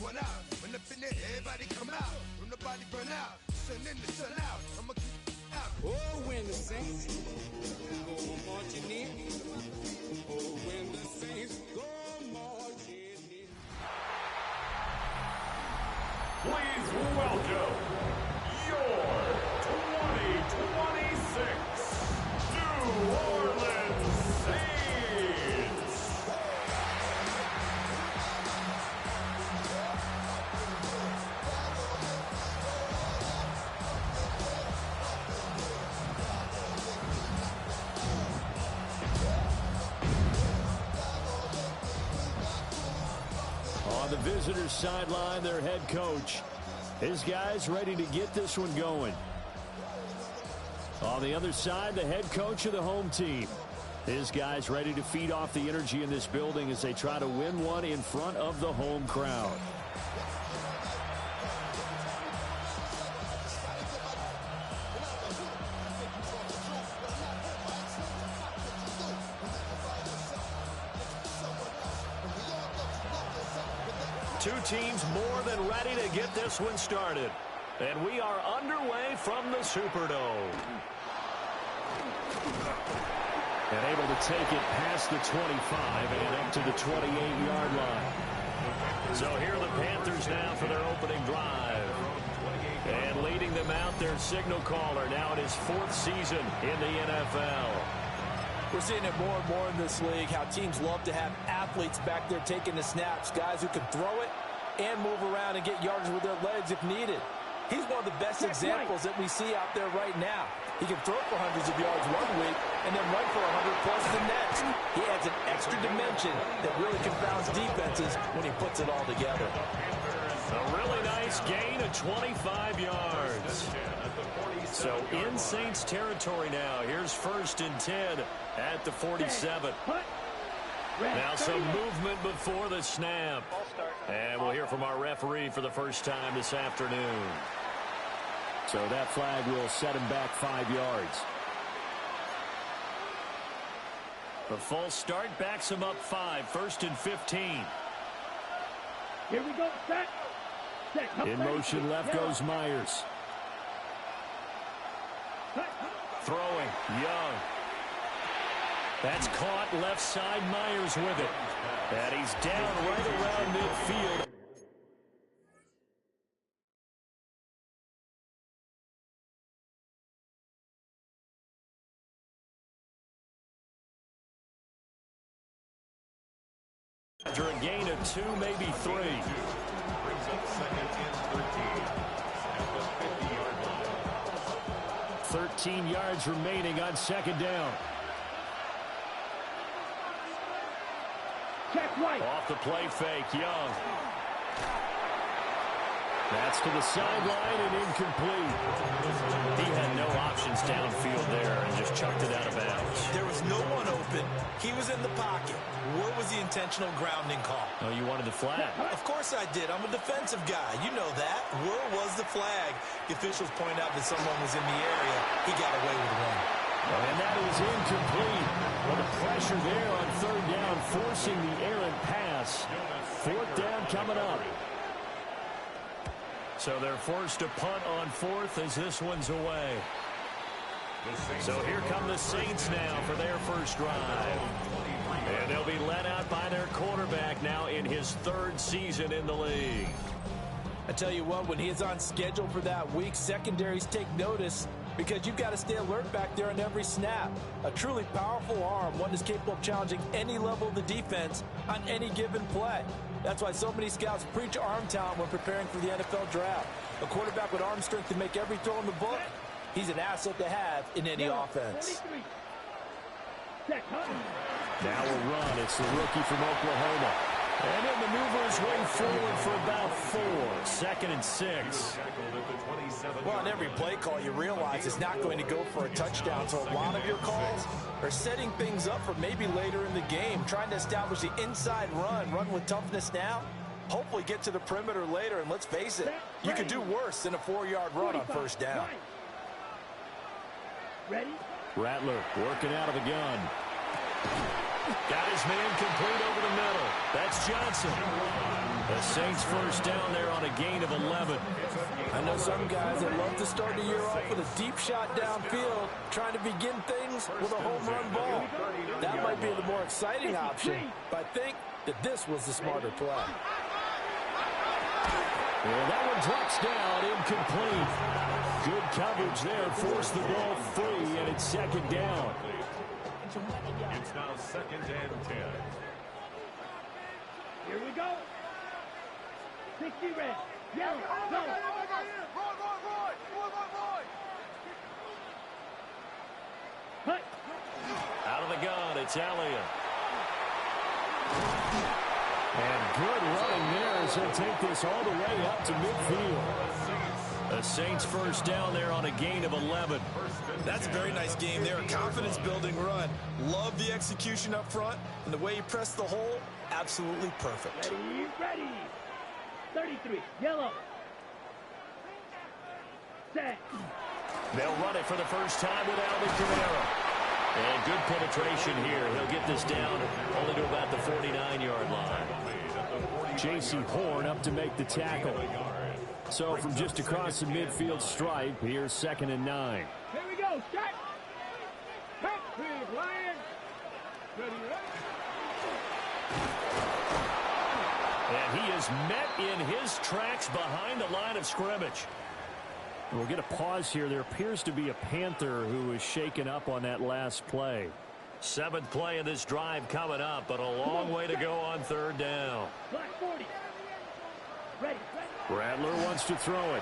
one out. When up in there, everybody come out. When nobody burn out. Sun in the sun out. I'ma keep out. Oh, when the saints go marching in. Oh, when the saints go marching in. Please welcome your 2026 New Orleans Saints. On the visitors' sideline, their head coach. His guys ready to get this one going. On the other side, the head coach of the home team. His guys ready to feed off the energy in this building as they try to win one in front of the home crowd. Two teams more than ready to get this one started. And we are underway from the Superdome. And able to take it past the 25 and up to the 28-yard line. So here are the Panthers now for their opening drive. And leading them out, their signal caller, now in his fourth season in the NFL. We're seeing it more and more in this league, how teams love to have athletes back there taking the snaps, guys who can throw it and move around and get yards with their legs if needed. He's one of the best examples that we see out there right now. He can throw for hundreds of yards one week and then run for 100-plus the next. He adds an extra dimension that really confounds defenses when he puts it all together. A really nice gain of 25 yards. So in Saints territory now. Here's 1st and 10 at the 47. Now some movement before the snap. And we'll hear from our referee for the first time this afternoon. So that flag will set him back 5 yards. The false start backs him up 5. 1st and 15. Here we go. Set. In motion left goes Myers. Throwing. Young. That's caught left side. Myers with it. And he's down right around midfield. After a gain of 2, maybe 3. Brings up 2nd and 13 at the 50-yard line. 13 yards remaining on 2nd down. Check right. Off the play fake, Young. That's to the sideline and incomplete. He had no options downfield there and just chucked it out of bounds. There was no one open. He was in the pocket. Where was the intentional grounding call? Oh, you wanted the flag. Of course I did. I'm a defensive guy. You know that. Where was the flag? The officials point out that someone was in the area. He got away with one. And that is incomplete. Well, the pressure there on 3rd down, forcing the errant pass. 4th down coming up. So they're forced to punt on 4th as this one's away. So here come the Saints now for their first drive. And they'll be led out by their quarterback now in his 3rd season in the league. I tell you what, when he is on schedule for that week, secondaries take notice because you've got to stay alert back there on every snap. A truly powerful arm, one is capable of challenging any level of the defense on any given play. That's why so many scouts preach arm talent when preparing for the NFL draft. A quarterback with arm strength to make every throw in the book, he's an asset to have in any offense. Now a run. It's the rookie from Oklahoma. And he'll maneuver his way forward for about 4. 2nd and 6. Well, on every play call, you realize it's not going to go for a touchdown. So a lot of your calls are setting things up for maybe later in the game, trying to establish the inside run with toughness now, hopefully get to the perimeter later. And let's face it, you could do worse than a 4-yard run on 1st down. Ready? Rattler working out of the gun. Got his man complete over the middle. That's Johnson. The Saints first down there on a gain of 11. I know some guys that love to start the year off with a deep shot downfield, trying to begin things with a home run ball. That might be the more exciting option, but I think that this was the smarter play. And that one drops down, incomplete. Good coverage there, forced the ball free, and it's second down. It's now 2nd and 10. Here we go. 60 red. Yellow. Go. Hut. Out of the gun, it's Elliott. And good running there as they take this all the way up to midfield. The Saints first down there on a gain of 11. That's a very nice game there. A confidence-building run. Love the execution up front, and the way he pressed the hole, absolutely perfect. Ready. 33. Yellow. Set. They'll run it for the first time with Alvin Kamara. And good penetration here. He'll get this down only to about the 49-yard line. J.C. Horn up to make the tackle. So from just across the midfield stripe, here's 2nd and 9. Here we go. Set. Lion. Ready. And he is met in his tracks behind the line of scrimmage. We'll get a pause here. There appears to be a Panther who is shaken up on that last play. 7th play of this drive coming up, but a long way to go on 3rd down. Black 40. Ready. Rattler wants to throw it.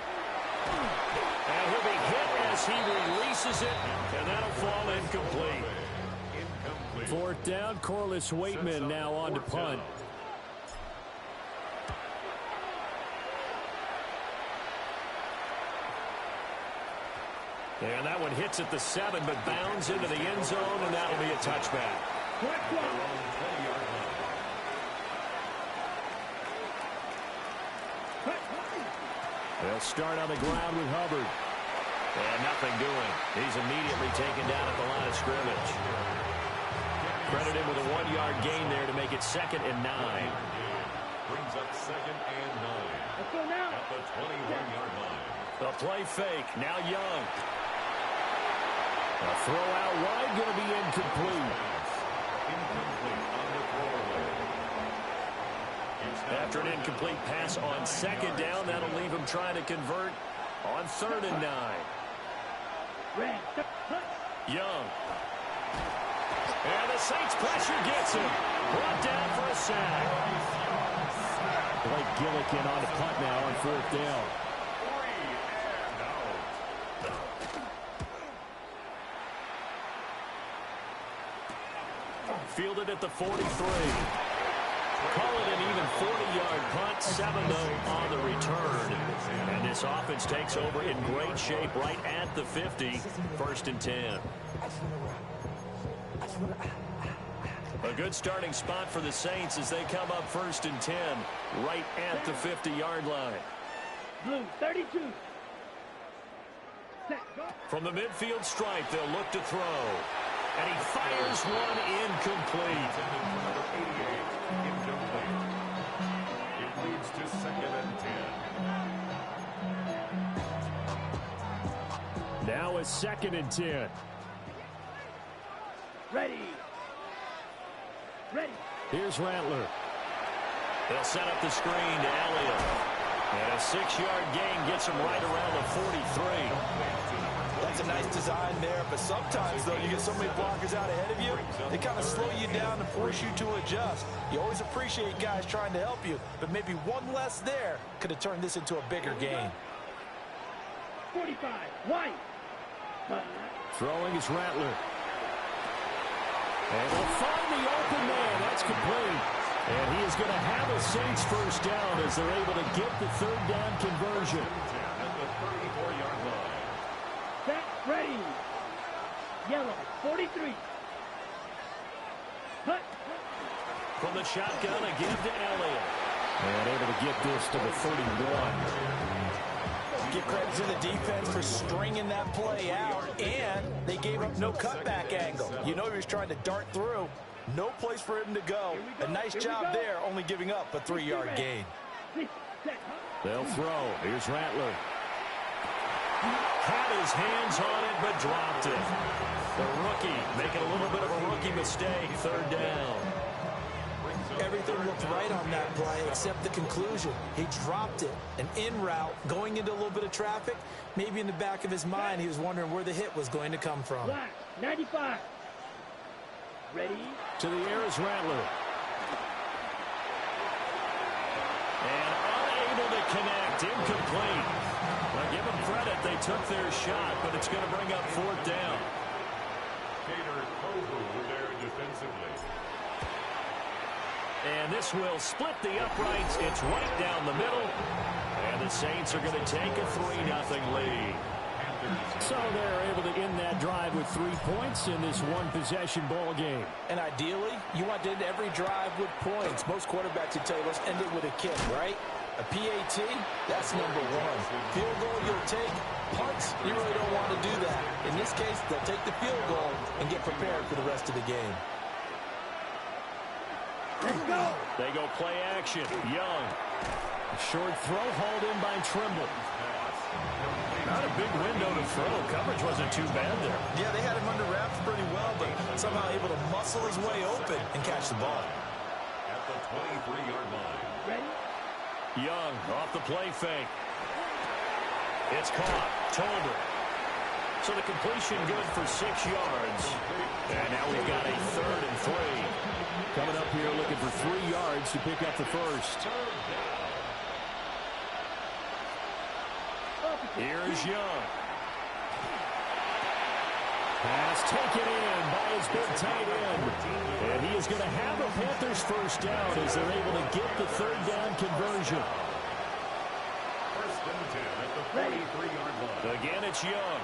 And he'll be hit as he releases it, and that'll fall incomplete. 4th down, Corliss Waitman now on to punt. And that one hits at the 7, but bounds into the end zone, and that'll be a touchback. They'll start on the ground with Hubbard. And nothing doing. He's immediately taken down at the line of scrimmage. Credit him with a 1-yard gain there to make it 2nd and 9. Brings up 2nd and 9. Let's go now. At the 21-yard line. The play fake. Now Young. A throw out wide, going to be incomplete. Incomplete on the throwaway. After an incomplete pass on 2nd down, that'll leave him trying to convert on 3rd and 9. Young. And the Saints pressure gets him. Brought down for a sack. Blake Gillikin on the punt now on 4th down. Fielded at the 43. Call it an even 40-yard punt, 7 though on the return. And this offense takes over in great shape right at the 50, 1st and 10. A good starting spot for the Saints as they come up 1st and 10, right at the 50-yard line. Blue 32. From the midfield stripe, they'll look to throw. And he fires one incomplete. It leads to 2nd and 10. Now it's 2nd and 10. Ready. Here's Rattler. They'll set up the screen to Elliott. And a 6-yard gain gets him right around the 43. That's a nice design there, but sometimes, though, you get so many blockers out ahead of you, they kind of slow you down and force you to adjust. You always appreciate guys trying to help you, but maybe one less there could have turned this into a bigger gain. 45. White. Throwing is Rattler. And they'll find the open man. That's complete. And he is going to have a Saints first down as they're able to get the 3rd down conversion. At the 34-yard line. Set. Ready. Yellow. 43. Hut. From the shotgun, a give to Elliott. And able to get this to the 31. Give credit to the defense for stringing that play out, and they gave up no cutback angle. You know he was trying to dart through. No place for him to go. A nice job there, only giving up a 3-yard gain. They'll throw. Here's Rattler. Had his hands on it, but dropped it. The rookie making a little bit of a rookie mistake. Third down. Everything looked right on that play except the conclusion. He dropped it. An in route, going into a little bit of traffic. Maybe in the back of his mind, he was wondering where the hit was going to come from. 95. Ready? To the air is Rattler. And unable to connect. Incomplete. Well, give them credit. They took their shot, but it's going to bring up fourth down. There defensively. And this will split the uprights. It's right down the middle. And the Saints are going to take a 3-0 lead. So they're able to end that drive with 3 points in this one-possession ball game. And ideally, you want to end every drive with points. Most quarterbacks would tell you, let's end it with a kick, right? A PAT, that's number one. Field goal you'll take. Punts, you really don't want to do that. In this case, they'll take the field goal and get prepared for the rest of the game. Let's go. They go play action. Young. A short throw hauled in by Trimble. Not a big window to throw. Coverage wasn't too bad there. Yeah, they had him under wraps pretty well, but somehow able to muscle his way open and catch the ball. At the 23-yard line. Ready? Young off the play fake. It's caught. Tolbert. So the completion good for 6 yards. And now we've got a 3rd and 3. Coming up here looking for 3 yards to pick up the first. Here's Young. Pass taken in by his big tight end. And he is going to have a Panthers first down as they're able to get the 3rd down conversion. First and 10 at the 43-yard line. Again, it's Young.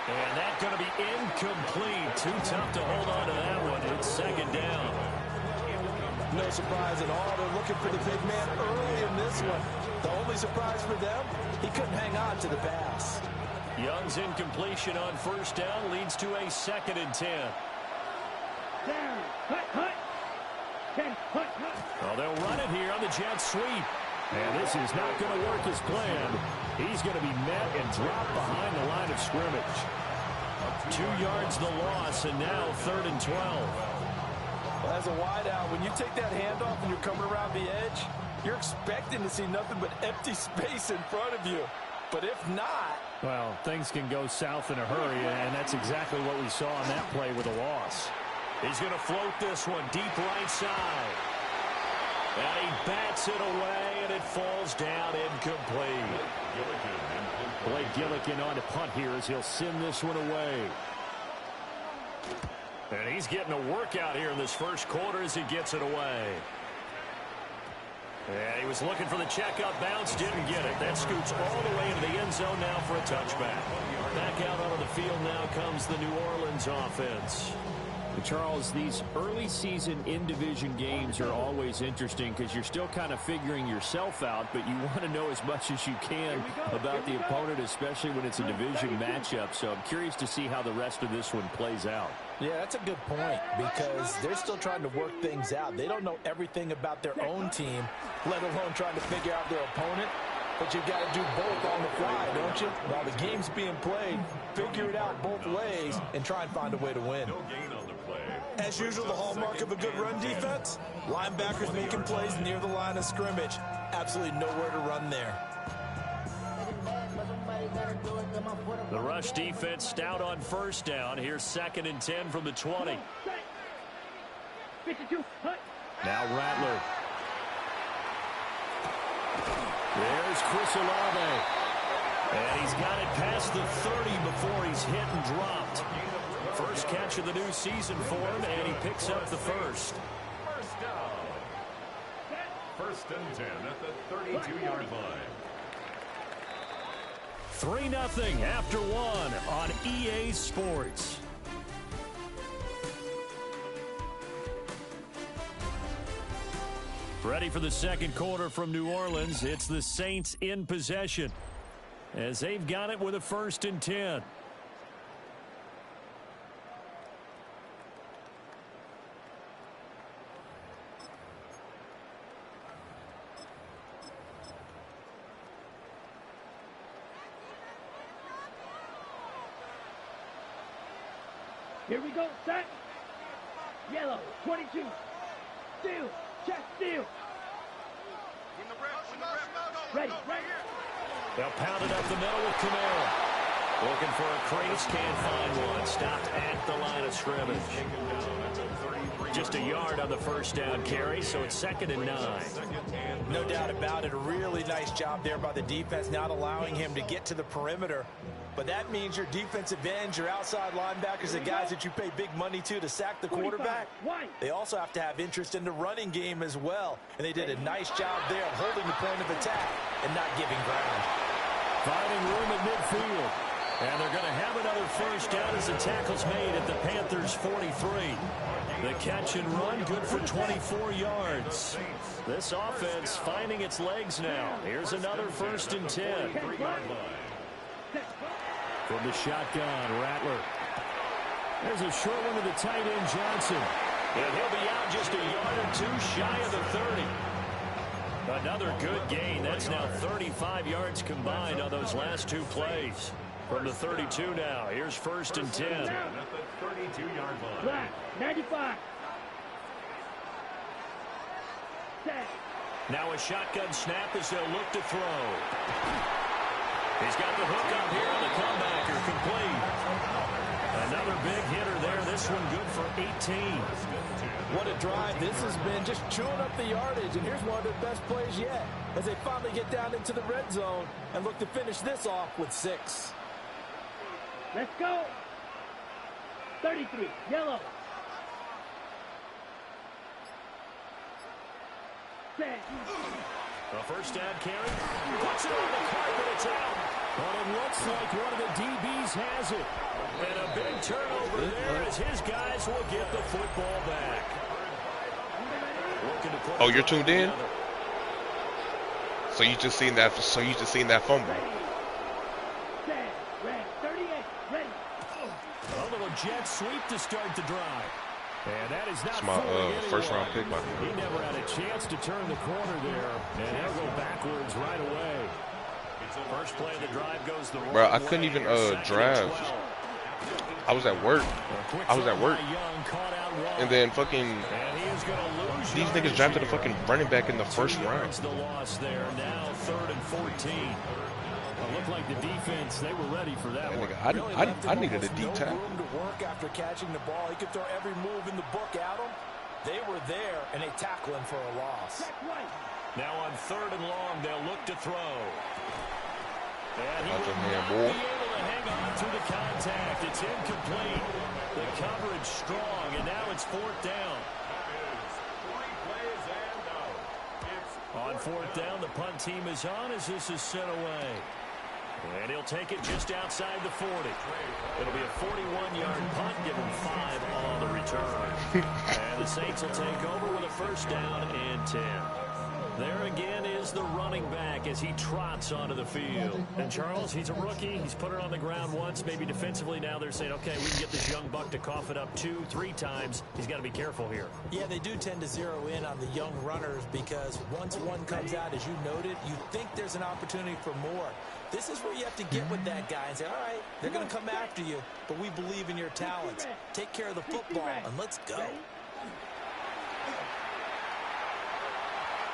And that's going to be incomplete. Too tough to hold on to that one. It's 2nd down. No surprise at all. They're looking for the big man early in this one. The only surprise for them, he couldn't hang on to the pass. Young's incompletion on first down leads to a 2nd and 10. Down. Hut. 10. Hut. Well, they'll run it here on the jet sweep. And this is not going to work as planned. He's going to be met and dropped behind the line of scrimmage. 2 yards the loss, and now 3rd and 12. Well, as a wideout, when you take that handoff and you're coming around the edge, you're expecting to see nothing but empty space in front of you. But if not... Well, things can go south in a hurry, and that's exactly what we saw on that play with a loss. He's going to float this one deep right side. And he bats it away, and it falls down incomplete. Blake Gillikin on to punt here as he'll send this one away. And he's getting a workout here in this first quarter as he gets it away. And he was looking for the checkup bounce, didn't get it. That scoots all the way into the end zone now for a touchback. Back out onto the field now comes the New Orleans offense. Charles, these early season in-division games are always interesting because you're still kind of figuring yourself out, but you want to know as much as you can about the opponent, especially when it's a division matchup. So I'm curious to see how the rest of this one plays out. Yeah, that's a good point because they're still trying to work things out. They don't know everything about their own team, let alone trying to figure out their opponent. But you've got to do both on the fly, don't you? While the game's being played, figure it out both ways and try and find a way to win. No gain on the play. As usual, the hallmark of a good run defense, linebackers making plays near the line of scrimmage. Absolutely nowhere to run there. The rush defense stout on first down. Here's 2nd and 10 from the 20. 52. Hut. Now Rattler. There's Chris Olave. And he's got it past the 30 before he's hit and dropped. First catch of the new season for him, and he picks up the first. First down. First and 10 at the 32-yard line. 3-0 after one on EA Sports. Ready for the second quarter from New Orleans. It's the Saints in possession as they've got it with a 1st and 10. Here we go, set. Yellow, 22. Steal, check, steal. Ready, ready. They'll pound it up the middle with Camara. Looking for a crease, can't find one. Stopped at the line of scrimmage. Just a yard on the first down carry, so it's 2nd and 9. No doubt about it. A really nice job there by the defense, not allowing him to get to the perimeter. But that means your defensive ends, your outside linebackers, the guys that you pay big money to sack the quarterback, they also have to have interest in the running game as well. And they did a nice job there of holding the point of attack and not giving ground. Finding room at midfield. And they're going to have another first down as the tackle's made at the Panthers' 43. The catch and run, good for 24 yards. This offense finding its legs now. Here's another 1st and 10. From the shotgun, Rattler. There's a short one to the tight end, Johnson. And he'll be out just a yard or two shy of the 30. Another good gain. That's now 35 yards combined on those last 2 plays. From the 32 now, here's 1st and 10. At the 32-yard line. Black, 95. Set. Now a shotgun snap as they'll look to throw. He's got the hook up here on the comebacker, complete. Another big hitter there. This one good for 18. What a drive this has been, just chewing up the yardage. And here's one of their best plays yet as they finally get down into the red zone and look to finish this off with 6. Let's go. 33, yellow. Set. A first down carry. Puts it on the carpet. It's out. But it looks like one of the DBs has it. And a big turnover there as his guys will get the football back. Oh, you're tuned in? So you just seen that fumble. Set. Red, 38, ready. A little jet sweep to start the drive. And that is not It's my first round pick, by the He way. never had a chance to turn the corner there. And they'll go backwards right away. First play of the drive goes the Bro, I wrong couldn't way even here, 2nd and drive. 12. I was at work. And then fucking these niggas drafted a fucking running back in the first round. The loss there. Now 3rd and 14. It looked like the defense, they were ready for that one. I needed a deep tackle. No room to work after catching the ball. He could throw every move in the book at him. They were there, and they tackle him for a loss. Now on 3rd and long, they'll look to throw. And he Watch will your man, not boy. be able to hang on through the contact. It's incomplete. The coverage strong, and now it's 4th down. On 4th down, the punt team is on as this is sent away. And he'll take it just outside the 40. It'll be a 41-yard punt, give him 5 on the return. And the Saints will take over with a 1st down and 10. There again is the running back as he trots onto the field. And Charles, he's a rookie. He's put it on the ground once, maybe defensively. Now they're saying, okay, we can get this young buck to cough it up 2, 3 times. He's got to be careful here. Yeah, they do tend to zero in on the young runners because once one comes out, as you noted, you think there's an opportunity for more. This is where you have to get with that guy and say, all right, they're going to come after you, but we believe in your talents. Take care of the football, and let's go.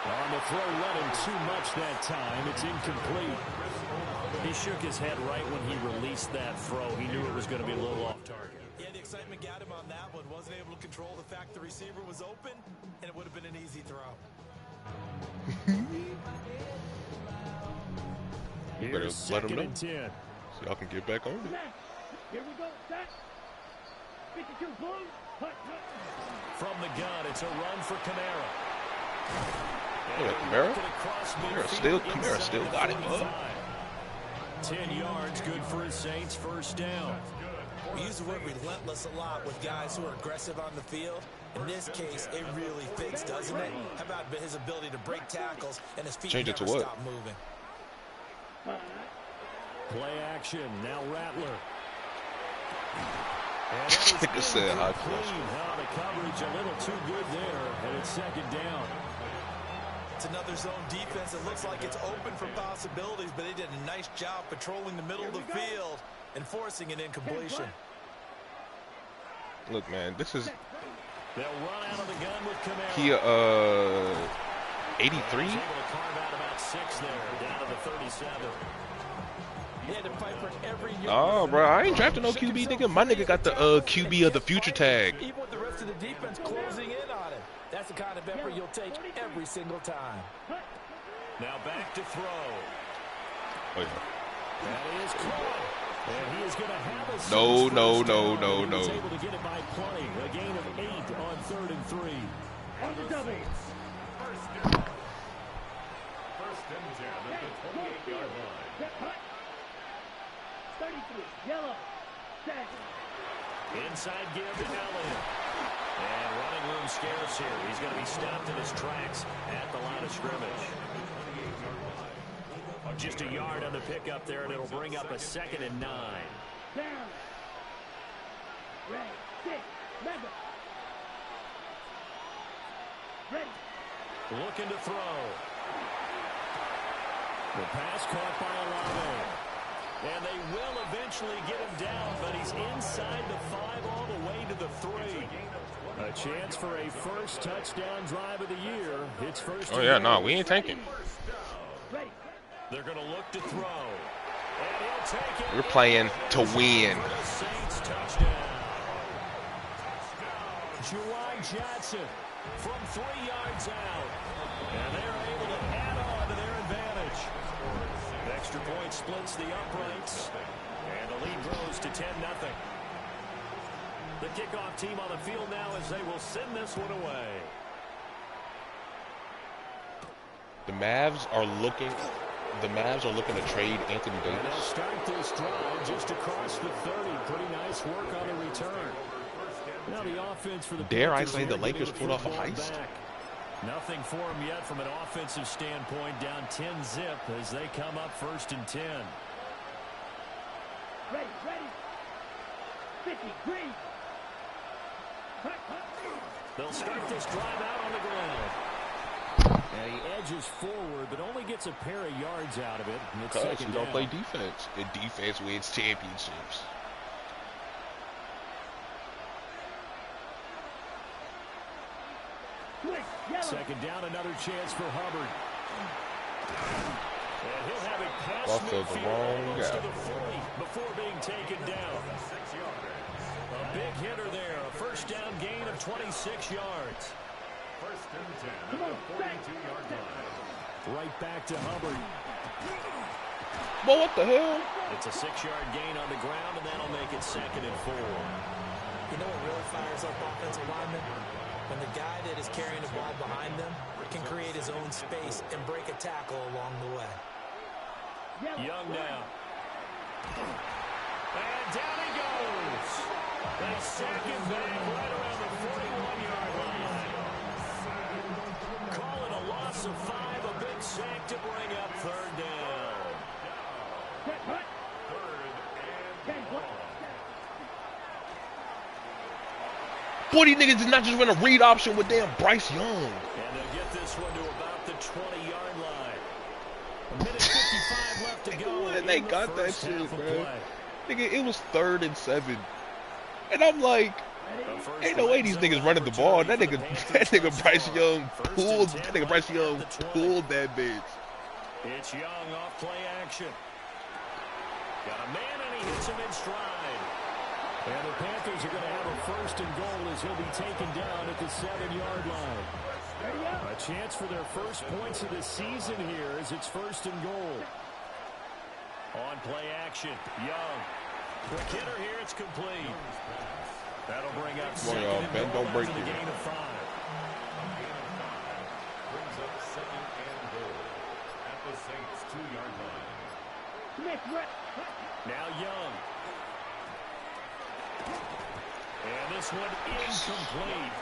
On the throw, let him too much that time. It's incomplete. He shook his head right when he released that throw. He knew it was going to be a little off target. Yeah, the excitement got him on that one. Wasn't able to control the fact the receiver was open, and it would have been an easy throw. You better let him know 2nd and 10. so y'all can get back on it. Here we go, set. 52, boom. Hut, hut. From the gun, it's a run for Camara. Camara still got it, bud. 10 yards, good for his Saints, 1st down. We use the word relentless a lot with guys who are aggressive on the field. In this case, it really fits, doesn't it? How about his ability to break tackles and his feet Change it to never what? stop moving? Play action, now Rattler. Nigga said high clean. flush. The coverage a little too good there, and it's 2nd down. It's another zone defense. It looks like it's open for possibilities, but they did a nice job patrolling the middle of the field and forcing an incompletion. Look, man, this is They'll run out of the gun with Camaro. he 83. He's able to carve out about 6 there, down to the 37. He had to fight for every yard. Oh, bro, I ain't drafting no QB, nigga. My nigga got the QB of the future tag. Even with the rest of the defense closing in on him. That's the kind of effort you'll take every single time. Now back to throw. Oh, yeah. That is caught. And he is going to have a No. He was able to get it by play. A gain of 8 on 3rd and 3. On the double. First and 10 at the 28-yard line. 33. Yellow. Set. Inside give to Elliott. And running room scarce here. He's going to be stopped in his tracks at the line of scrimmage. Just a yard on the pickup there, and it'll bring up a 2nd and 9. Down. Ready. 6. Mega. Ready. Looking to throw. The pass caught by Olave. And they will eventually get him down, but he's inside the 5 all the way to the 3. A chance for a first touchdown drive of the year. It's first. Oh, yeah, no, we ain't tanking. Ready. They're going to look to throw. And he'll take it. We're playing to win. The Saints touchdown. Juwan Johnson from 3 yards out. And they're able to add on to their advantage. Extra point splits the uprights. And the lead grows to 10-0. The kickoff team on the field now as they will send this one away. The Mavs are looking to trade Anthony And they'll Davis. start this drive just across the 30. Pretty nice work on the return. Now the offense for the Dare I Panthers say the here Lakers getting pulled off a football heist? back. Nothing for them yet from an offensive standpoint. Down 10-zip as they come up 1st and 10. Ready. 50. Green. They'll start this drive out on the ground. And he edges forward, but only gets a pair of yards out of it. It's Because second we don't down. play defense. And defense wins championships. Second down, another chance for Hubbard. And he'll have it past Off to the midfield, wrong almost guy. to the 40 before being taken down. A big hitter there, a first down gain of 26 yards. First and 10 at the 42-yard line. Right back to Hubbard. Well, what the hell? It's a 6-yard gain on the ground, and that'll make it 2nd and 4. You know what really fires up offensive linemen? When the guy that is carrying the ball behind them can create his own space and break a tackle along the way. Young now. And down he goes. They sack him back right around the 41-yard line. Call it a loss of 5, a big sack to bring up 3rd down. Boy, these niggas did not just run a read option with damn Bryce Young. And they'll get this one to about the 20-yard line. A minute 55 left to go. And they got that shit, bro. Nigga, it was 3rd and 7. And I'm like, ain't no way these niggas running the ball. That nigga Bryce Young pulled that bitch. It's Young off play action. Got a man and he hits him in stride. And the Panthers are going to have a 1st and goal as he'll be taken down at the 7-yard line. A chance for their first points of the season here as it's 1st and goal. On play action, Young. Quick hitter here, it's complete. That'll bring up 2nd and Ben, goal don't break after the it. gain of 5. Brings up 2nd and goal at the Saints' 2-yard line. Now Young. And this one incomplete.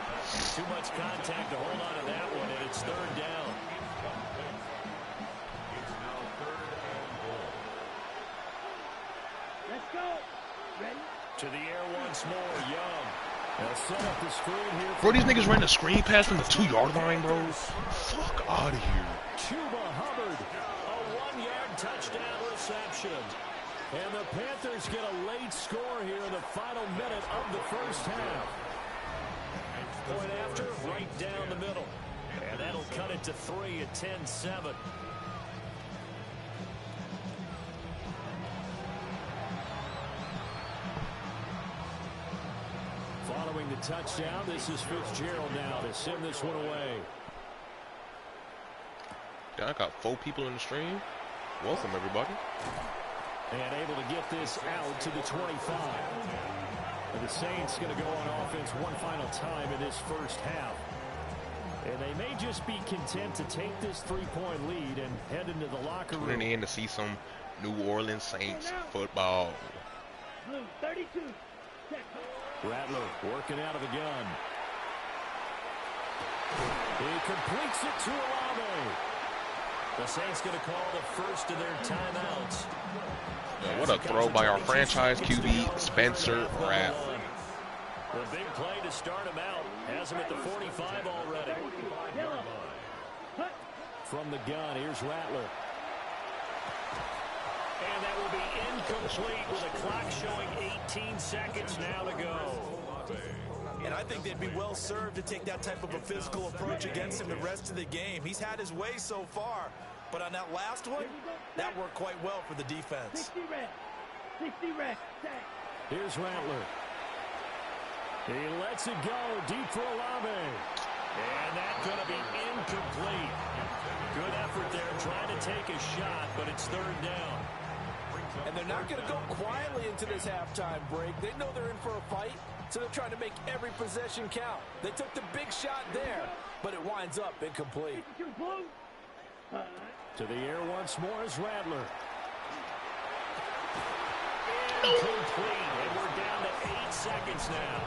Too much contact to hold on to that one, and it's 3rd down. It's now 3rd and goal. Let's go. Ready. To the air once more, Young. They'll set up the screen here. Bro, these niggas ran a screen pass from the 2-yard line, bro. Fuck out of here. Chuba Hubbard. A 1-yard touchdown reception. And the Panthers get a late score here in the final minute of the first half. Point after, right down the middle. And that'll cut it to 3 at 10-7. Following the touchdown, this is Fitzgerald now to send this one away. Yeah, I got 4 people in the stream. Welcome, everybody. And able to get this out to the 25. And the Saints going to go on offense one final time in this first half. And they may just be content to take this 3-point lead and head into the locker room. Tuning in to see some New Orleans Saints football. Blue 32. Rattler working out of the gun. He completes it to Olave. The Saints going to call the first of their timeouts. Yeah, what a throw by our franchise QB, Spencer Rattler. The big play to start him out. Has him at the 45 already. From the gun, here's Rattler. And that will be incomplete with a clock showing 18 seconds now to go. And I think they'd be well served to take that type of a physical approach against him the rest of the game. He's had his way so far, but on that last one, that worked quite well for the defense. 60 red. 60 red. Here's Rattler. He lets it go deep for Olave. And that's going to be incomplete. Good effort there trying to take a shot, but it's third down. And they're not going to go quietly into this halftime break. They know they're in for a fight, so they're trying to make every possession count. They took the big shot there, but it winds up incomplete. To the air once more is Rattler. Incomplete, and we're down to 8 seconds now.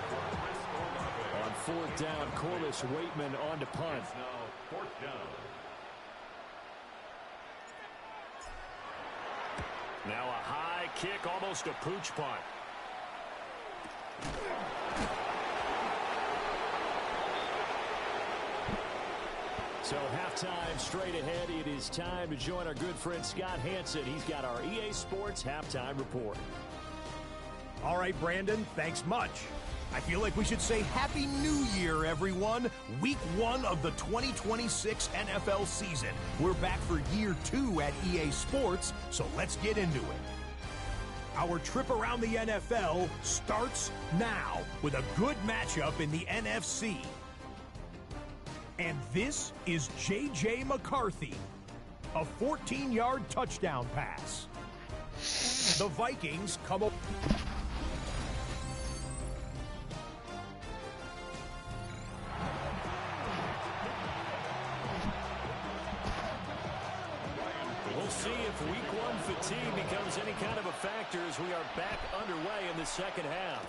On fourth down, Corliss Waitman on to punt. Fourth down. Now a high kick, almost a pooch punt. So halftime straight ahead. It is time to join our good friend Scott Hansen. He's got our EA Sports halftime report. All right, Brandon, thanks much. I feel like we should say Happy New Year, everyone. Week 1 of the 2026 NFL season. We're back for year 2 at EA Sports, so let's get into it. Our trip around the NFL starts now with a good matchup in the NFC. And this is J.J. McCarthy, a 14-yard touchdown pass. The Vikings come up. We'll see if week 1 fatigue becomes any kind of a factor as we are back underway in the second half.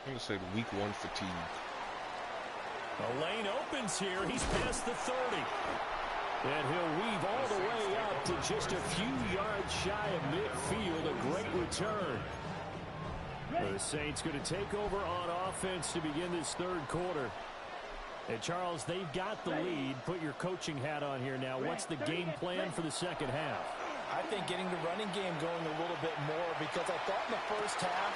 I'm going to say week 1 fatigue. The lane opens here. He's past the 30. And he'll weave all the way up to just a few yards shy of midfield. A great return. The Saints going to take over on offense to begin this third quarter. And Charles, they've got the lead. Put your coaching hat on here now. What's the game plan for the second half? I think getting the running game going a little bit more, because I thought in the first half,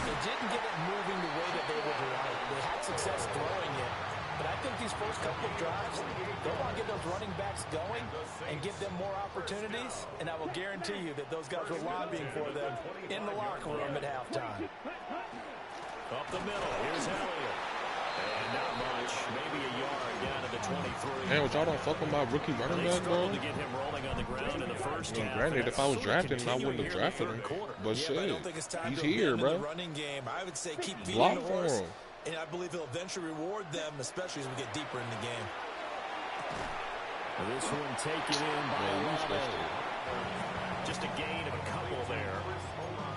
they didn't get it moving the way that they would like. They had success throwing it. But I think these first couple of drives, they'll want to get those running backs going and give them more opportunities. And I will guarantee you that those guys were lobbying for them in the locker room at halftime. Up the middle. Here's Elliott. And not much. Maybe a yard down to the 23. Man, what y'all don't fuck with my rookie running back, bro? To get him rolling on the ground in the first half. Granted, if I was drafting him, I wouldn't have drafted him. But shit, he's here, bro. Running game, I would say keep feeding Block the for horse. him. And I believe he'll eventually reward them, especially as we get deeper in the game. This one taken in by Olave. Just a gain of a couple there.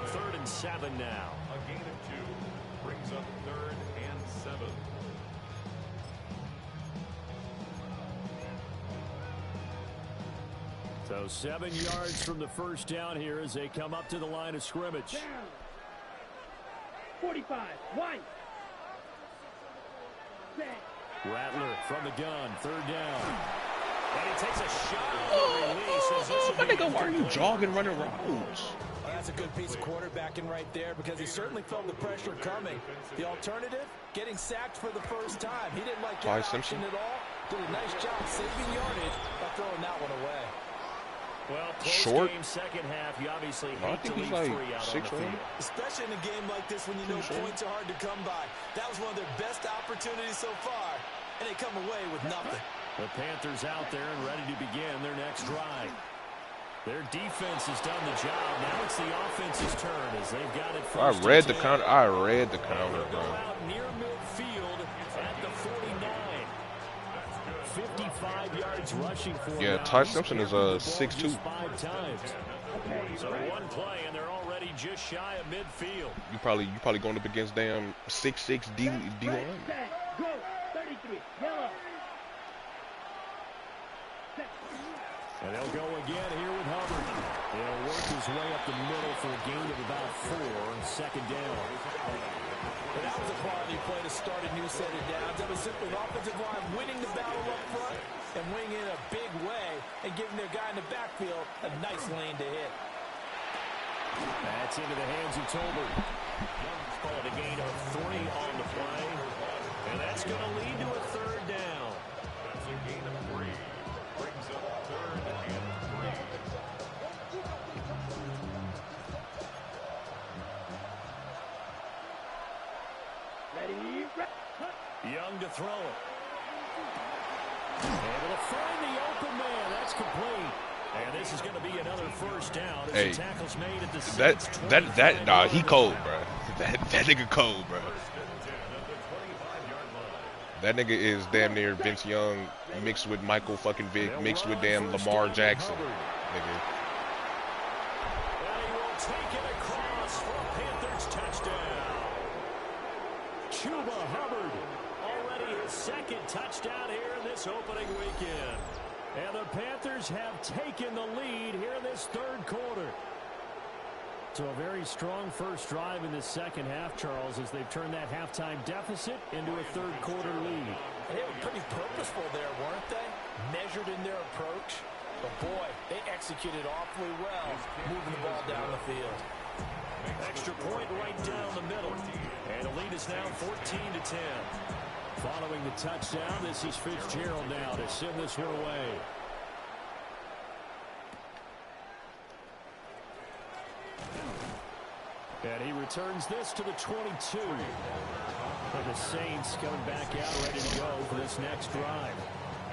3rd and 7 now. A gain of 2 brings up 3rd and 7. So 7 yards from the first down here as they come up to the line of scrimmage. Down. 45. White. Rattler from the gun. 3rd down. And he takes a shot on the release. My nigga, why are you jogging, running routes? Well, that's a good piece of quarterbacking right there because he certainly felt the pressure coming. The alternative, getting sacked for the first time. He didn't like that option at all. Did a nice job saving yardage by throwing that one away. Well, close short. Game second half, you obviously hate to leave like 3 out on the field. Especially in a game like this when you know points are hard to come by. That was one of their best opportunities so far, and they come away with nothing. The Panthers out there and ready to begin their next drive. Their defense has done the job. Now it's the offense's turn as they've got it first. I read the counter, bro. Out near midfield at the 49. 55 yards rushing for Yeah, Ty Simpson is 6'2". 5 times. So one play and they're already just shy of midfield. You probably going up against damn 6'6" D1. Go. 33. Yellow. And they'll go again here with Hubbard. He'll work his way up the middle for a gain of about 4 on second down. But that was a quality play to start a new set of downs. That was simply the offensive line winning the battle up front and winning in a big way and giving their guy in the backfield a nice lane to hit. That's into the hands of Tolbert. Young's called a gain of 3 on the play. And that's going to lead to a third down. That's a gain of 3. Brings up third and 3. Young to throw it. Able to find the open man. That's complete. And this is going to be another first down. Hey, tackle's made at the nah, he cold, bro. That nigga cold, bro. That nigga is damn near Vince Young mixed with Michael fucking Vick mixed with damn Lamar Jackson, nigga. And he will take it across for a Panthers touchdown. Chuba Hubbard, already his second touchdown here in this opening weekend. And the Panthers have taken the lead here in this third quarter. So a very strong first drive in the second half, Charles, as they've turned that halftime deficit into a third quarter lead. They were pretty purposeful there, weren't they? Measured in their approach. But boy, they executed awfully well, moving the ball down the field. Extra point right down the middle. And the lead is now 14-10. Following the touchdown, this is Fitzgerald now to send this one away. And he returns this to the 22. And the Saints coming back out ready to go for this next drive.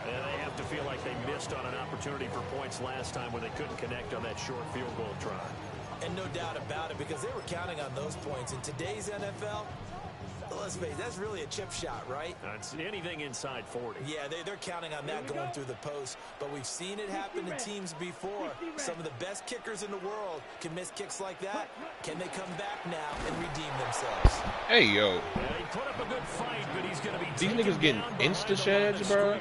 And they have to feel like they missed on an opportunity for points last time when they couldn't connect on that short field goal try. And no doubt about it, because they were counting on those points. In today's NFL, let's face it, that's really a chip shot, right? It's anything inside 40. Yeah, they're counting on that going through the post. But we've seen it happen to teams before. Some of the best kickers in the world can miss kicks like that. Can they come back now and redeem themselves? Hey, yo. Yeah, he put up a good fight, but he's going to be these niggas getting insta-shads, bro.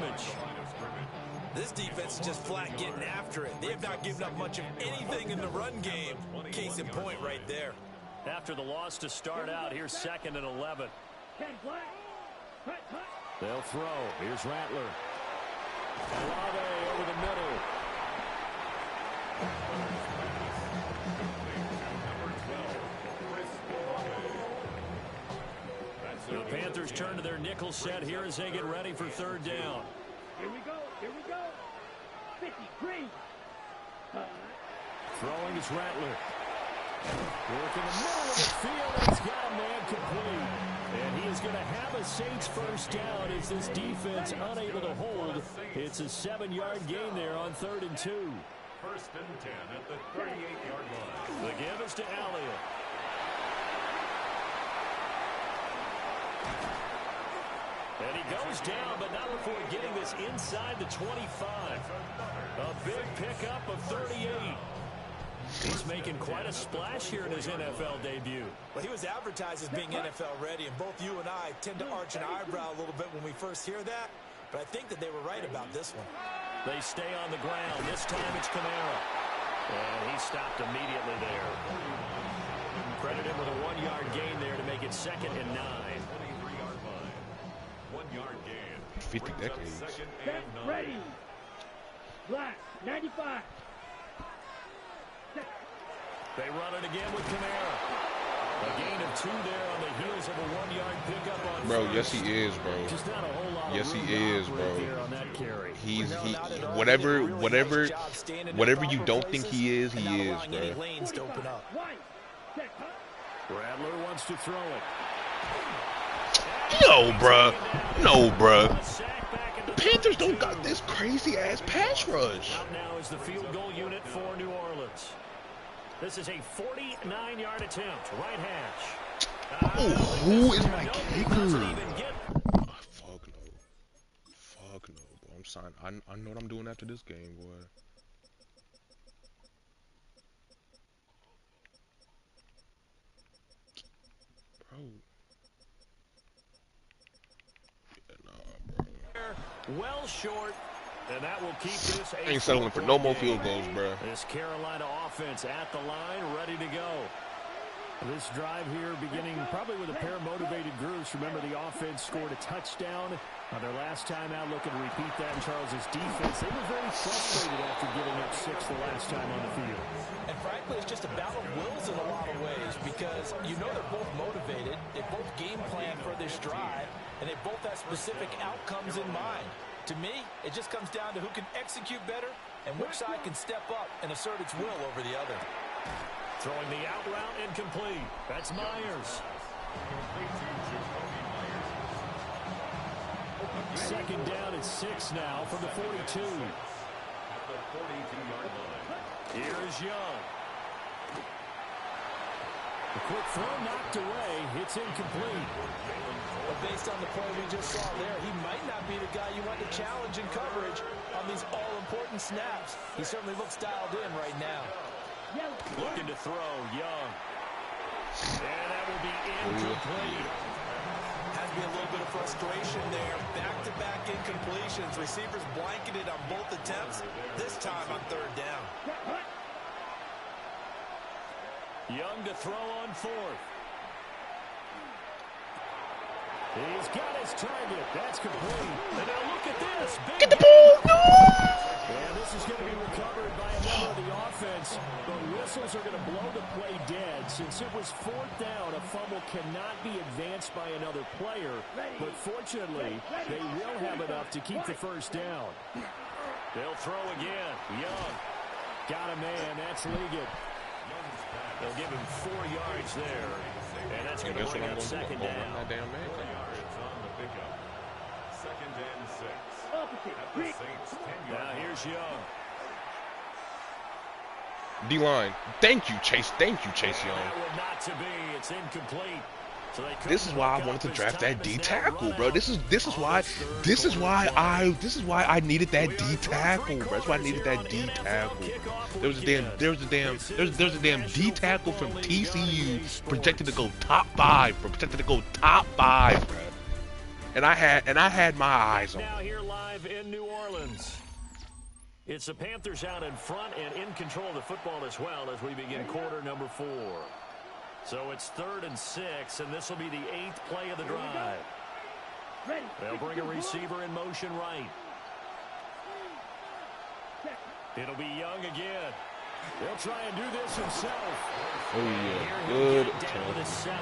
This defense is just flat getting after it. They have not given up much of anything in the run game. Case in point right there. After the loss to start out, here's 2nd and 11. They'll throw. Here's Rattler. Olave over the middle. The Panthers turn to their nickel set here as they get ready for third down. Here we go. 53. Throwing is Rattler. Work in the middle of the field. He's got a man complete. And he is going to have a Saints first down as this defense unable to hold. It's a 7-yard gain there on 3rd and 2. 1st and 10 at the 38-yard line. The give is to Elliott. And he goes down, but not before getting this inside the 25. A big pickup of 38. He's making quite a splash here in his NFL debut. Well, he was advertised as being NFL ready, and both you and I tend to arch an eyebrow a little bit when we first hear that. But I think that they were right about this one. They stay on the ground. This time it's Kamara. And he stopped immediately there. Credit him with a 1-yard gain there to make it 2nd and 9. 23-yard line. 1-yard gain. 50 decades. Get ready. Black, 95. They run it again with Kamara. A gain of 2 there on the heels of a 1-yard pickup on Bro, first. yes he is, bro. Just not a whole lot Yes of he is, bro. there on that carry. He's whatever you don't think he is, bro. Rattler wants to throw it. No, bruh. No, bruh. The Panthers don't got this crazy-ass pass rush. Out now is the field goal unit for New Orleans. This is a 49-yard attempt. Right hash. Oh, who is my kicker? Oh, fuck no. Fuck no, bro. I'm signed. I know what I'm doing after this game, boy. Bro. Well short, and that will keep this. I ain't settling for no more field goals, bro. This Carolina offense at the line, ready to go. This drive here beginning probably with a pair of motivated groups. Remember, the offense scored a touchdown on their last time out. Looking to repeat that in Charles's defense. They were very frustrated after giving up 6 the last time on the field. And frankly, it's just a battle of wills in a lot of ways because you know they're both motivated. They both game plan for this drive, and they both have specific outcomes in mind. To me, it just comes down to who can execute better and which side can step up and assert its will over the other. Throwing the out route incomplete. That's Myers. Second down at 6 now from the 42. Here's Young. The quick throw knocked away. It's incomplete. But based on the play we just saw there, he might not be the guy you want to challenge in coverage on these all-important snaps. He certainly looks dialed in right now. Looking to throw, Young. And that will be incomplete. Has to be a little bit of frustration there. Back-to-back incompletions. Receivers blanketed on both attempts. This time on 3rd down. Young to throw on 4th. He's got his target. That's complete. And now look at this. Get the ball. No! And this is going to be recovered by a member of the offense. The whistles are going to blow the play dead. Since it was 4th down, a fumble cannot be advanced by another player. But fortunately, they will have enough to keep the 1st down. They'll throw again. Young. Got a man. That's Liggett. They'll give him 4 yards there. And that's going to bring up 2nd down. On the pickup. 2nd and 6. At the Saints 10-yard Now here's Young. D-line. Thank you, Chase. Thank you, Chase Young. That would not to be. It's incomplete. So this is why I wanted to draft that D tackle, bro. This is why I needed that D tackle, bro. That's why I needed that D tackle. There was a damn D tackle from TCU projected to go top 5, bro. Projected to go top 5, bro. And I had my eyes on now him. here live in New Orleans. It's the Panthers out in front and in control of the football as well as we begin quarter number 4. So it's 3rd and 6, and this will be the 8th play of the drive. They'll bring a receiver in motion right. It'll be Young again. He'll try and do this himself. Oh, yeah. Good. Down to 7.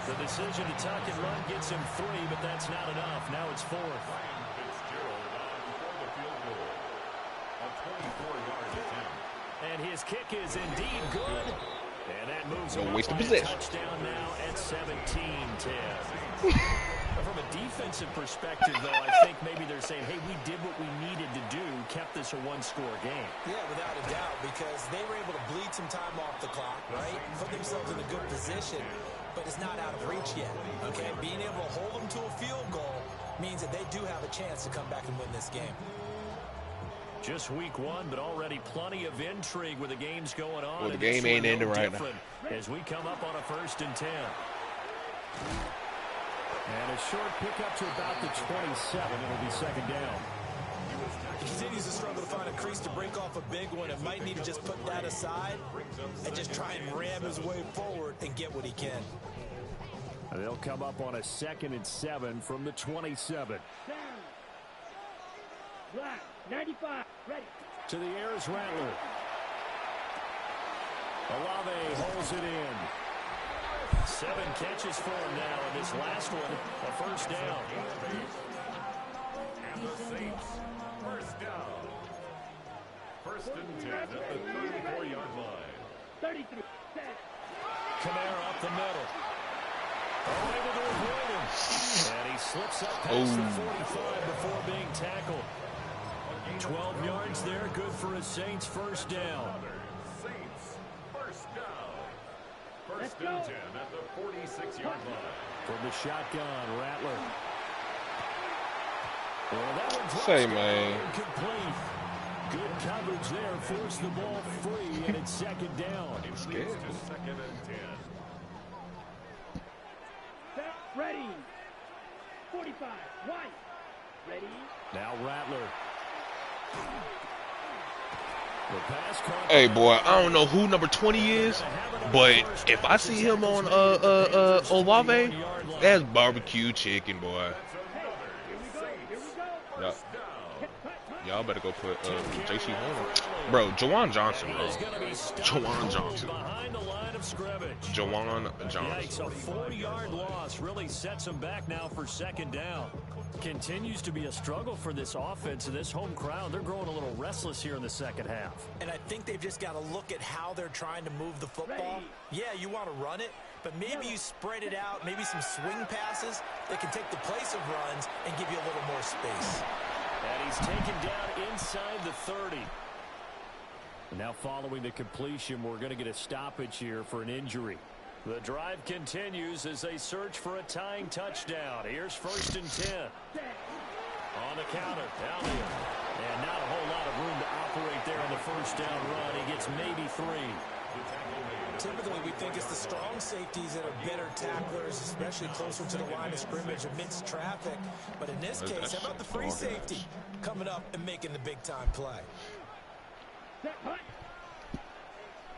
The decision to tuck and run gets him 3, but that's not enough. Now it's 4th. And his kick is indeed good. And that moves No on waste of by a possession. touchdown now at 17-10. From a defensive perspective, though, I think maybe they're saying, hey, we did what we needed to do, kept this a 1-score game. Yeah, without a doubt, because they were able to bleed some time off the clock, right? Put themselves in a good position, but it's not out of reach yet, okay? Being able to hold them to a field goal means that they do have a chance to come back and win this game. Just week 1, but already plenty of intrigue with the games going on. Well, the game ain't ending right now. As we come up on a 1st and 10. And a short pickup to about the 27. It'll be 2nd down. He continues to struggle to find a crease to break off a big one and might need to just put that aside and just try and ram his way forward and get what he can. And they'll come up on a 2nd and 7 from the 27. Black, 95, ready. To the air is Rattler. Olave holds it in. 7 catches for him now, and this last one, a first down. And the Saints, first down. First and 10 at the 34-yard line. 33. Kamara up the middle. Able to avoid him. And he slips up past the 45 before being tackled. 12 yards there, good for a Saints first down. Saints, first down. First and 10 at the 46-yard line. From the shotgun, Rattler. Well, that one's Say, man. complete. Good coverage there, forced the ball free, and it's second down. It's scared. Second and 10. Ready. 45. White. Ready. Now Rattler. The pass caught. Hey, boy, I don't know who number 20 is, but if I see him on Olave, that's barbecue chicken, boy. Y'all better go put J.C. Horner. Bro, Jawan Johnson, bro. Jawan Johnson. Jawan Johnson. A 4-yard loss really sets him back now for second down. Continues to be a struggle for this offense and this home crowd. They're growing a little restless here in the second half. And I think they've just got to look at how they're trying to move the football. Yeah, you want to run it, but maybe you spread it out, maybe some swing passes that can take the place of runs and give you a little more space. And he's taken down inside the 30. Now following the completion, we're going to get a stoppage here for an injury. The drive continues as they search for a tying touchdown. Here's first and 10. On the counter, down here. And not a whole lot of room to operate there on the first down run. He gets maybe 3. Typically, we think it's the strong safeties that are better tacklers, especially closer to the line of scrimmage amidst traffic. But in this case, how about the free safety coming up and making the big-time play?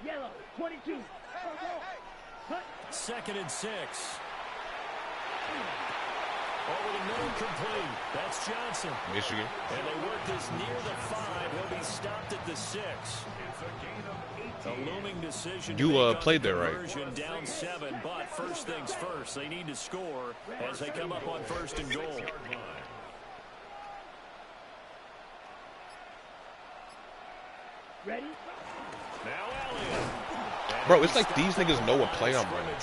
Yellow, 22. Second and 6. Over the middle, complete. That's Johnson. Michigan. And they work this near the 5. He'll be stopped at the 6. A looming decision. You played there, right? Down 7, but first things first, they need to score as they come up on first and goal. Ready? Now Elliott. Bro, it's like these niggas know what play I'm running.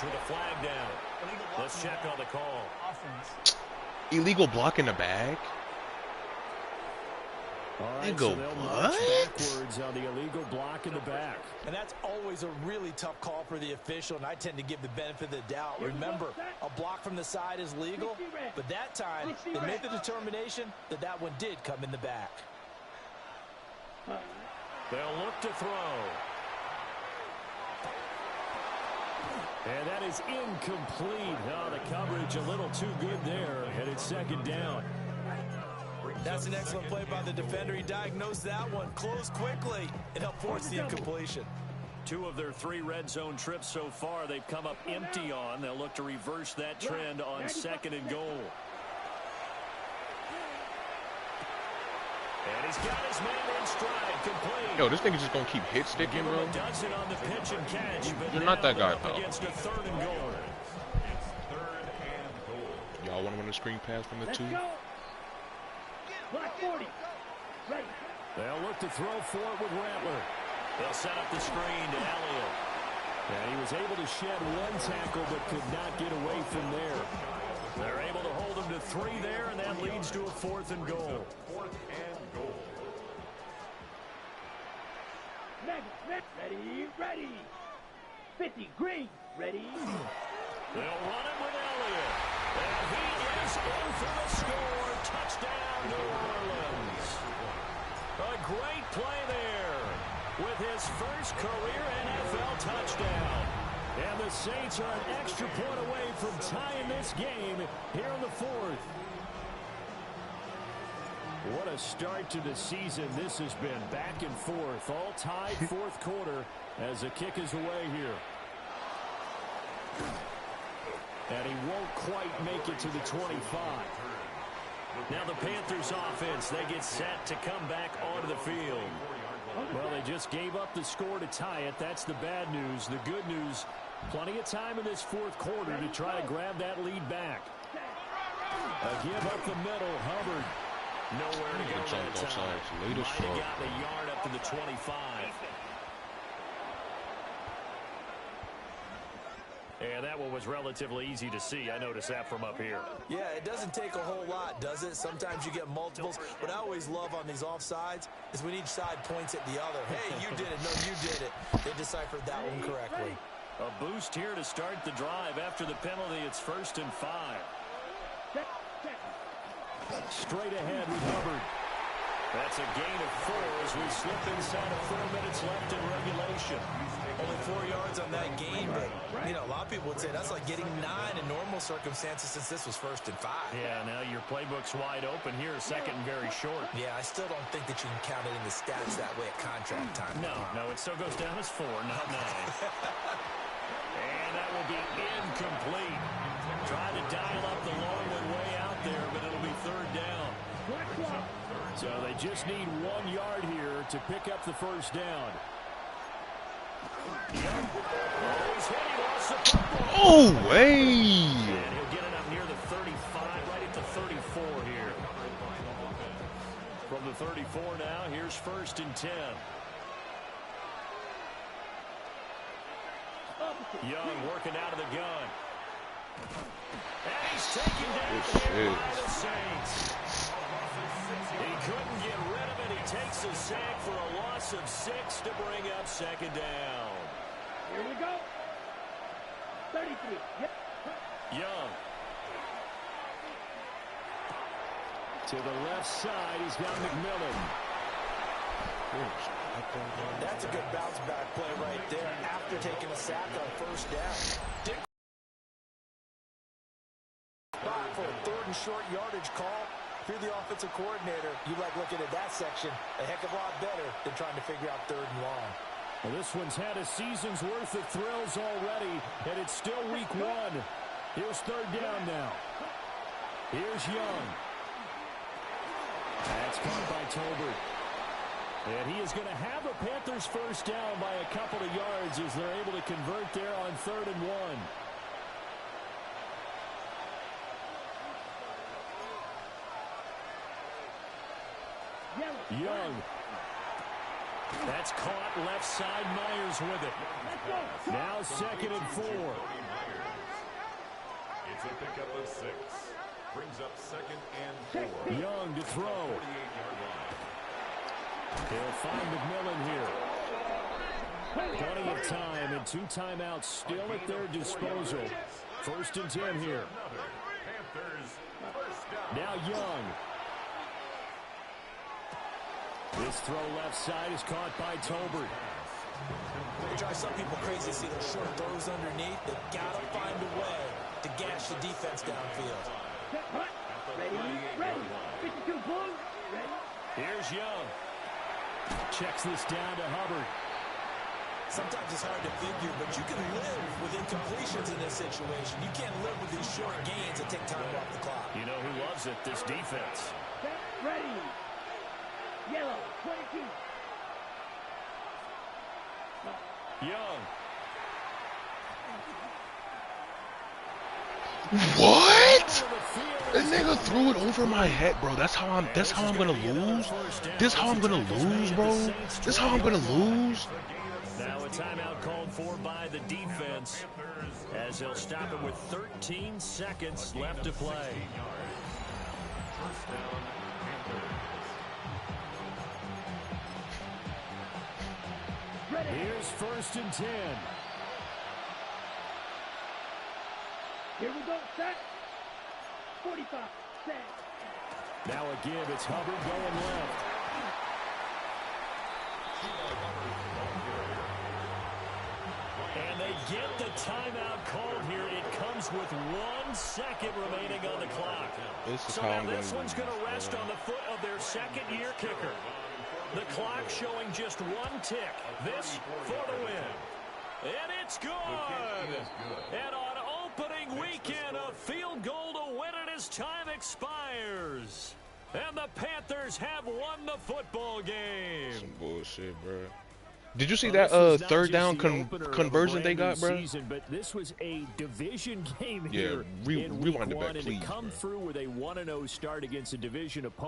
Let's check on the call. Illegal block in the bag? Right, so what? Backwards on the illegal block in the back. And that's always a really tough call for the official, and I tend to give the benefit of the doubt. Remember, a block from the side is legal, but that time they made the determination that that one did come in the back. They'll look to throw. And that is incomplete. Oh, the coverage a little too good there, and it's second down. That's an excellent play by the defender. He diagnosed that one, closed quickly, and helped force the incompletion. 2 of their 3 red zone trips so far they've come up empty on. They'll look to reverse that trend on second and goal. And he's got his man in stride, complete. Yo, this nigga just gonna keep hit sticking, bro. Does it on the pitch and catch, but you're not that guy, pal. Against a third and goal. Y'all want to run a screen pass from the 2? Black 40. Right. They'll look to throw for it with Rattler. They'll set up the screen to Elliott. And he was able to shed 1 tackle but could not get away from there. They're able to hold him to 3 there, and that leads to a 4th and goal. 4th and goal. Ready, ready. 50, green, ready. They'll run it with Elliott. And he is in for the score. Touchdown, New Orleans. A great play there with his first career NFL touchdown. And the Saints are an extra point away from tying this game here in the 4th. What a start to the season this has been. Back and forth, all tied 4th quarter as the kick is away here. And he won't quite make it to the 25. Now the Panthers offense, they get set to come back onto the field. Well, they just gave up the score to tie it. That's the bad news. The good news, plenty of time in this fourth quarter to try to grab that lead back. A give up the middle, Hubbard. Nowhere to go that time. Might have gotten a yard up to the 25. And that one was relatively easy to see. I noticed that from up here. Yeah, it doesn't take a whole lot, does it? Sometimes you get multiples. What I always love on these offsides is when each side points at the other. Hey, you did it. No, you did it. They deciphered that one correctly. A boost here to start the drive. After the penalty, it's 1st and 5. Straight ahead with Hubbard. That's a gain of 4 as we slip inside of 4 minutes left in regulation. Only 4 yards on that game, but, you know, a lot of people would say that's like getting 9 in normal circumstances since this was 1st and 5. Yeah, now your playbook's wide open here, 2nd and very short. Yeah, I still don't think that you can count it in the stats that way at contract time. No, it still goes down as 4, not 9. And that will be incomplete. Trying to dial up the long one way out there, but it'll be 3rd down. So they just need 1 yard here to pick up the 1st down. Oh, way! And he'll get it up near the 35, right at the 34 here. From the 34 now, here's 1st and 10. Young working out of the gun. And he's taken down here by the Saints. He couldn't get rid of it. He takes a sack for a loss of 6 to bring up 2nd down. Here we go. 33. Yep. Young. To the left side, he's got McMillan. That's a good bounce back play right there after taking a sack on 1st down. Spot for a 3rd and short yardage call. If you're the offensive coordinator, you like looking at that section a heck of a lot better than trying to figure out 3rd and long. Well, this one's had a season's worth of thrills already, and it's still week 1. Here's 3rd down now. Here's Young. That's caught by Tolbert. And he is going to have a Panthers 1st down by a couple of yards as they're able to convert there on 3rd and 1. Young. That's caught left side. Myers with it. Now 2nd and 4. It's a pickup of 6. Brings up 2nd and 4. Young to throw. He'll find McMillan here. Plenty of time and 2 timeouts still at their disposal. 1st and 10 here. Now Young. This throw left side is caught by Tolbert. It drives some people crazy to see those short throws underneath. They've got to find a way to gash the defense downfield. Ready. 52 Blue. Ready. Here's Young. Checks this down to Hubbard. Sometimes it's hard to figure, but you can live with incompletions in this situation. You can't live with these short gains that take time off the clock. You know who loves it? This defense. Ready. Yellow, 22. Young. What? The nigga threw it over my head, bro. That's how I'm gonna lose. This how I'm gonna lose, bro. This how I'm gonna lose. Now a timeout called for by the defense as they'll stop it with 13 seconds left to play. Here's 1st and 10. Here we go, set. 45, set. Now a give, it's Hubbard going left. And they get the timeout called here. It comes with 1 second remaining on the clock. So now this one's going to rest on the foot of their 2nd-year kicker. The clock showing just 1 tick. This for the win. And it's good. And on opening weekend, a field goal to win it as time expires. And the Panthers have won the football game. Some bullshit, bro. Did you see that third down conversion they got, bro? Season, but this was a division game yeah, here. rewind it back, please. And to come through with a 1-0 start against a division opponent.